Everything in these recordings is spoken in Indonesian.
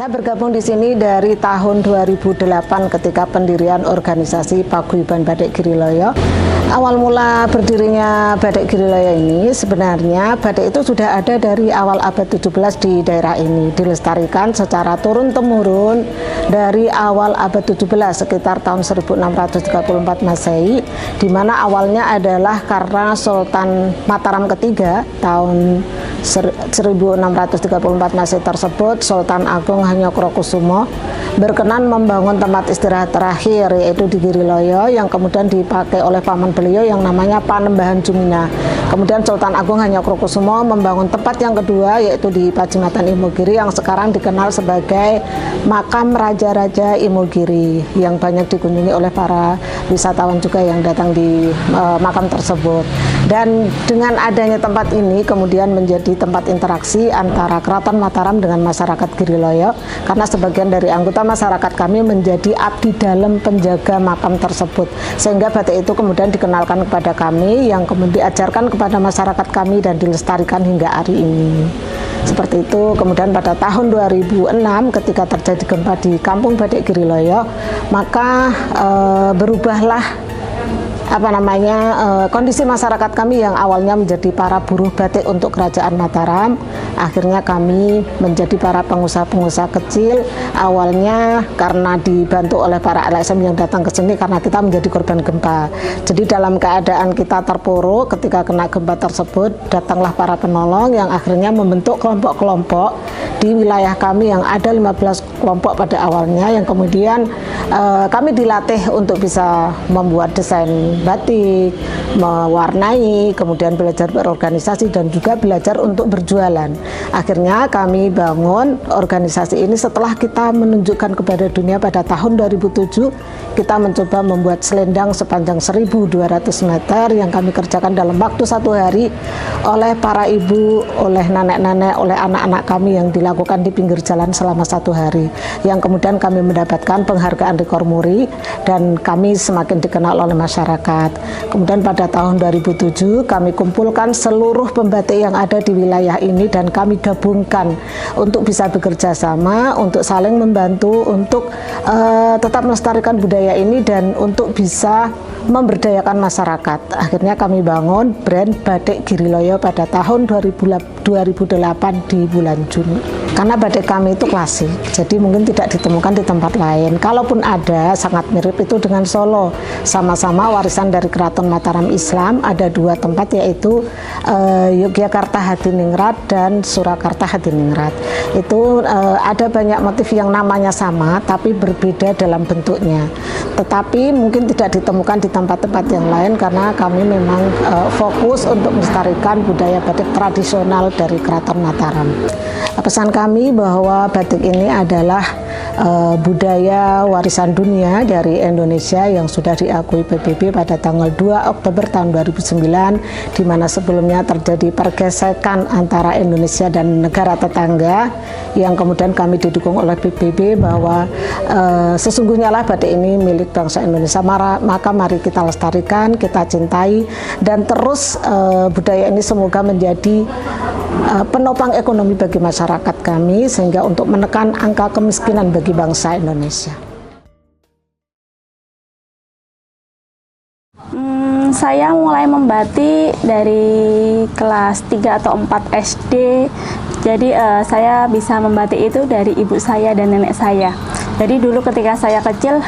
Saya bergabung di sini dari tahun 2008 ketika pendirian organisasi Paguyuban Batik Giriloyo. Awal mula berdirinya Batik Giriloyo ini sebenarnya batik itu sudah ada dari awal abad 17 di daerah ini, dilestarikan secara turun-temurun dari awal abad 17 sekitar tahun 1634 Masehi, di mana awalnya adalah karena Sultan Mataram ketiga tahun 1634 Masehi tersebut, Sultan Agung Hanyokrokusumo berkenan membangun tempat istirahat terakhir yaitu di Giriloyo yang kemudian dipakai oleh paman beliau yang namanya Panembahan Jumina. Kemudian Sultan Agung Hanyokrokusumo membangun tempat yang kedua yaitu di Pajimatan Imogiri yang sekarang dikenal sebagai makam Raja-Raja Imogiri yang banyak dikunjungi oleh para wisatawan juga yang datang di makam tersebut. Dan dengan adanya tempat ini kemudian menjadi tempat interaksi antara Keraton Mataram dengan masyarakat Giriloyo, karena sebagian dari anggota masyarakat kami menjadi abdi dalam penjaga makam tersebut, sehingga batik itu kemudian dikenalkan kepada kami yang kemudian diajarkan kepada masyarakat kami dan dilestarikan hingga hari ini. Seperti itu. Kemudian pada tahun 2006 ketika terjadi gempa di Kampung Batik Giriloyo, maka berubahlah kondisi masyarakat kami yang awalnya menjadi para buruh batik untuk Kerajaan Mataram, akhirnya kami menjadi para pengusaha-pengusaha kecil, awalnya karena dibantu oleh para LSM yang datang ke sini karena kita menjadi korban gempa. Jadi dalam keadaan kita terpuruk ketika kena gempa tersebut, datanglah para penolong yang akhirnya membentuk kelompok-kelompok di wilayah kami yang ada 15 kelompok pada awalnya, yang kemudian kami dilatih untuk bisa membuat desain batik, mewarnai, kemudian belajar berorganisasi dan juga belajar untuk berjualan. Akhirnya kami bangun organisasi ini setelah kita menunjukkan kepada dunia pada tahun 2007 kita mencoba membuat selendang sepanjang 1.200 meter yang kami kerjakan dalam waktu 1 hari oleh para ibu, oleh nenek-nenek, oleh anak-anak kami yang dilakukan di pinggir jalan selama 1 hari, yang kemudian kami mendapatkan penghargaan rekor muri dan kami semakin dikenal oleh masyarakat. Kemudian pada tahun 2007 kami kumpulkan seluruh pembatik yang ada di wilayah ini dan kami gabungkan untuk bisa bekerja sama, untuk saling membantu, untuk tetap melestarikan budaya ini dan untuk bisa memberdayakan masyarakat. Akhirnya kami bangun brand Batik Giriloyo pada tahun 2008 di bulan Juni. Karena batik kami itu klasik, jadi mungkin tidak ditemukan di tempat lain. Kalaupun ada, sangat mirip itu dengan Solo. Sama-sama warisan dari Keraton Mataram Islam, ada 2 tempat yaitu Yogyakarta Hadiningrat dan Surakarta Hadiningrat. Itu ada banyak motif yang namanya sama, tapi berbeda dalam bentuknya. Tetapi mungkin tidak ditemukan di tempat-tempat yang lain karena kami memang fokus untuk melestarikan budaya batik tradisional dari Keraton Mataram. Pesan kami bahwa batik ini adalah budaya warisan dunia dari Indonesia yang sudah diakui PBB pada tanggal 2 Oktober tahun 2009, di mana sebelumnya terjadi pergesekan antara Indonesia dan negara tetangga yang kemudian kami didukung oleh PBB bahwa sesungguhnya lah batik ini milik bangsa Indonesia, maka mari kita lestarikan, kita cintai, dan terus budaya ini semoga menjadi penopang ekonomi bagi masyarakat kami sehingga untuk menekan angka kemiskinan bagi bangsa Indonesia. Saya mulai membatik dari kelas 3 atau 4 SD. Jadi saya bisa membatik itu dari ibu saya dan nenek saya. Jadi dulu ketika saya kecil,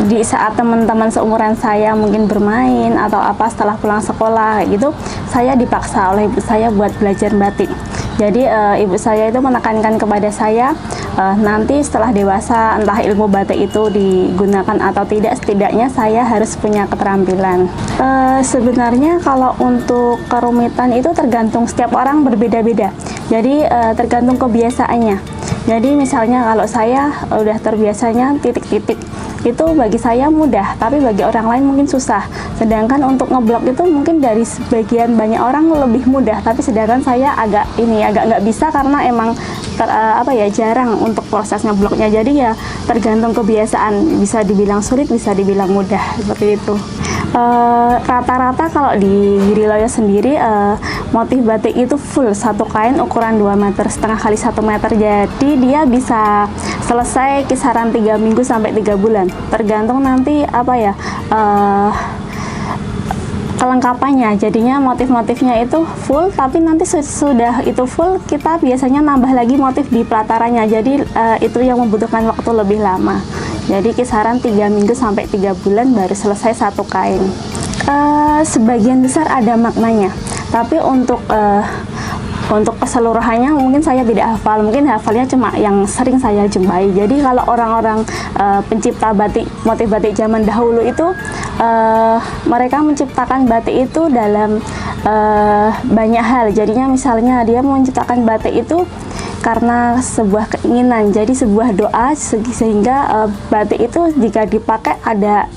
di saat teman-teman seumuran saya mungkin bermain atau apa setelah pulang sekolah gitu, saya dipaksa oleh ibu saya buat belajar batik. Jadi ibu saya itu menekankan kepada saya, nanti setelah dewasa entah ilmu batik itu digunakan atau tidak, setidaknya saya harus punya keterampilan. Sebenarnya kalau untuk kerumitan itu tergantung setiap orang berbeda-beda. Jadi tergantung kebiasaannya. Jadi misalnya kalau saya udah terbiasanya titik-titik, itu bagi saya mudah, tapi bagi orang lain mungkin susah. Sedangkan untuk ngeblok itu mungkin dari sebagian banyak orang lebih mudah, tapi sedangkan saya agak nggak bisa karena emang jarang untuk proses ngebloknya. Jadi ya tergantung kebiasaan, bisa dibilang sulit, bisa dibilang mudah, seperti itu. Rata-rata kalau di Giriloyo sendiri motif batik itu full satu kain ukuran 2,5 meter kali 1 meter, jadi dia bisa selesai kisaran 3 minggu sampai 3 bulan tergantung nanti apa ya kelengkapannya. Jadinya motif-motifnya itu full, tapi nanti sudah itu full kita biasanya nambah lagi motif di pelatarannya, jadi itu yang membutuhkan waktu lebih lama. Jadi kisaran 3 minggu sampai 3 bulan baru selesai satu kain. Sebagian besar ada maknanya, tapi untuk keseluruhannya mungkin saya tidak hafal, mungkin hafalnya cuma yang sering saya jumpai. Jadi kalau orang-orang pencipta batik, motif batik zaman dahulu itu mereka menciptakan batik itu dalam banyak hal. Jadinya misalnya dia menciptakan batik itu karena sebuah keinginan, jadi sebuah doa, sehingga batik itu jika dipakai ada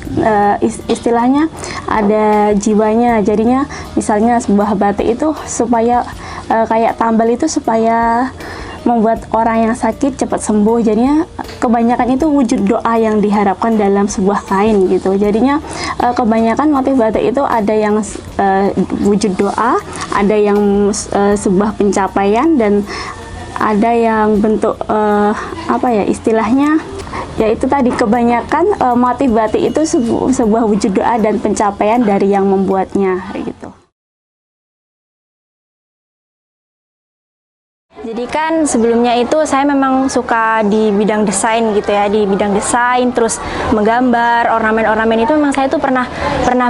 istilahnya ada jiwanya. Jadinya misalnya sebuah batik itu supaya kayak tambal itu supaya membuat orang yang sakit cepat sembuh. Jadinya kebanyakan itu wujud doa yang diharapkan dalam sebuah kain gitu. Jadinya kebanyakan motif batik itu ada yang wujud doa, ada yang sebuah pencapaian, dan ada yang bentuk apa ya istilahnya, yaitu tadi kebanyakan motif batik itu sebuah wujud doa dan pencapaian dari yang membuatnya gitu. Jadi kan sebelumnya itu saya memang suka di bidang desain gitu ya, di bidang desain, terus menggambar ornamen-ornamen itu memang saya tuh pernah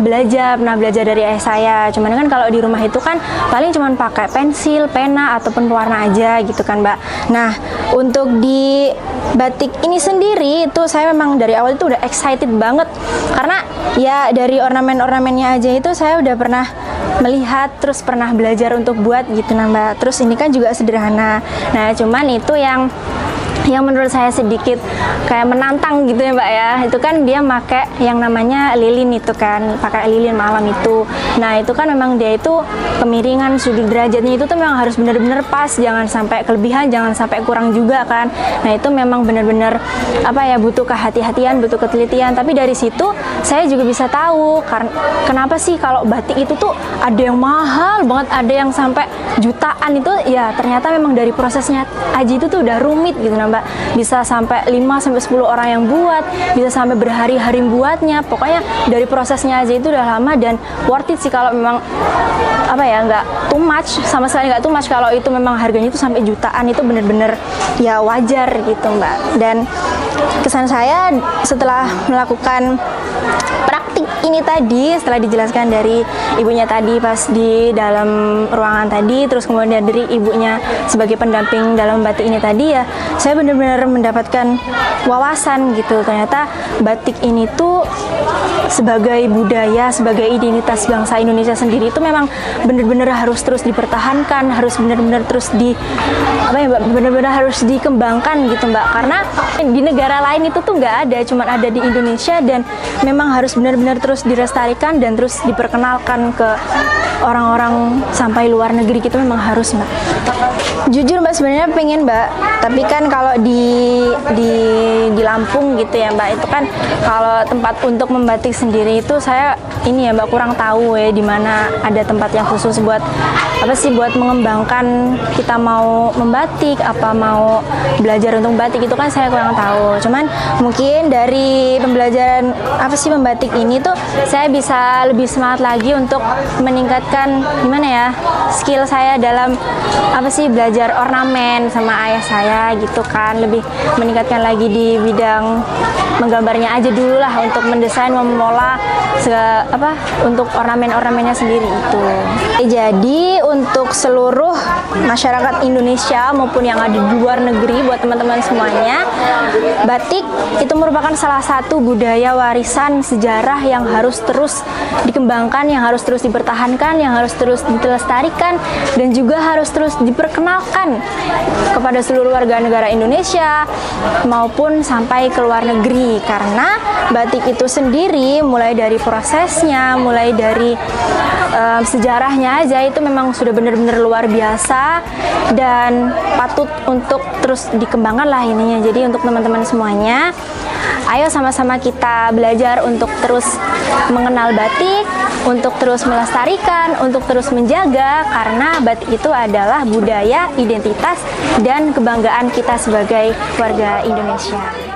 belajar dari ayah saya. Cuman kan kalau di rumah itu kan paling cuman pakai pensil, pena ataupun pewarna aja gitu kan, Mbak. Nah, untuk di batik ini sendiri itu saya memang dari awal itu udah excited banget, karena ya dari ornamen-ornamennya aja itu saya udah pernah melihat, terus pernah belajar untuk buat gitu nah, Mbak. Terus ini kan juga sederhana. Nah, cuman itu yang menurut saya sedikit kayak menantang gitu ya, Mbak ya. Itu kan dia pakai yang namanya lilin itu kan, pakai lilin malam itu. Nah, itu kan memang dia itu kemiringan sudut derajatnya itu tuh memang harus benar-benar pas, jangan sampai kelebihan, jangan sampai kurang juga kan. Nah, itu memang benar-benar apa ya, butuh kehati-hatian, butuh ketelitian. Tapi dari situ saya juga bisa tahu kenapa sih kalau batik itu tuh ada yang mahal banget, ada yang sampai jutaan. Itu ya ternyata memang dari prosesnya aja itu tuh udah rumit gitu nah, Mbak. Bisa sampai 5-10 orang yang buat, bisa sampai berhari-hari buatnya. Pokoknya dari prosesnya aja itu udah lama dan worth it sih kalau memang apa ya, nggak too much, sama sekali nggak too much. Kalau itu memang harganya itu sampai jutaan, itu bener-bener ya wajar gitu, Mbak. Dan kesan saya setelah melakukan praktik ini tadi, setelah dijelaskan dari ibunya tadi pas di dalam ruangan tadi, terus kemudian dari ibunya sebagai pendamping dalam batik ini tadi, ya saya benar-benar mendapatkan wawasan gitu. Ternyata batik ini tuh sebagai budaya, sebagai identitas bangsa Indonesia sendiri itu memang benar-benar harus terus dipertahankan, harus benar-benar terus benar-benar harus dikembangkan gitu, Mbak. Karena di negara lain itu tuh nggak ada, cuman ada di Indonesia, dan memang harus benar-benar terus dilestarikan dan terus diperkenalkan ke orang-orang sampai luar negeri gitu, memang harus, Mbak. Jujur, Mbak, sebenarnya pengen, Mbak, tapi kan kalau di Lampung gitu ya, Mbak, itu kan kalau tempat untuk membatik sendiri itu saya ini ya, Mbak, kurang tahu ya di mana ada tempat yang khusus buat apa sih, buat mengembangkan kita mau membatik, apa mau belajar untuk batik, itu kan saya kurang tahu. Cuman mungkin dari pembelajaran apa sih membatik ini tuh saya bisa lebih semangat lagi untuk meningkatkan gimana ya skill saya dalam apa sih belajar ornamen sama ayah saya gitu kan, lebih meningkatkan lagi di bidang menggambarnya aja dulu lah, untuk mendesain, memola untuk ornamen-ornamennya sendiri itu. Jadi untuk seluruh masyarakat Indonesia maupun yang ada di luar negeri, buat teman-teman semuanya, batik itu merupakan salah satu budaya warisan sejarah yang harus terus dikembangkan, yang harus terus dipertahankan, yang harus terus dilestarikan, dan juga harus terus diperkenalkan kepada seluruh warga negara Indonesia maupun sampai ke luar negeri. Karena batik itu sendiri mulai dari prosesnya, mulai dari sejarahnya aja itu memang sudah benar-benar luar biasa dan patut untuk terus dikembangkan lah ininya. Jadi untuk teman-teman semuanya, Ayo sama-sama kita belajar untuk terus mengenal batik, untuk terus melestarikan, untuk terus menjaga, karena batik itu adalah budaya, identitas, dan kebanggaan kita sebagai warga Indonesia.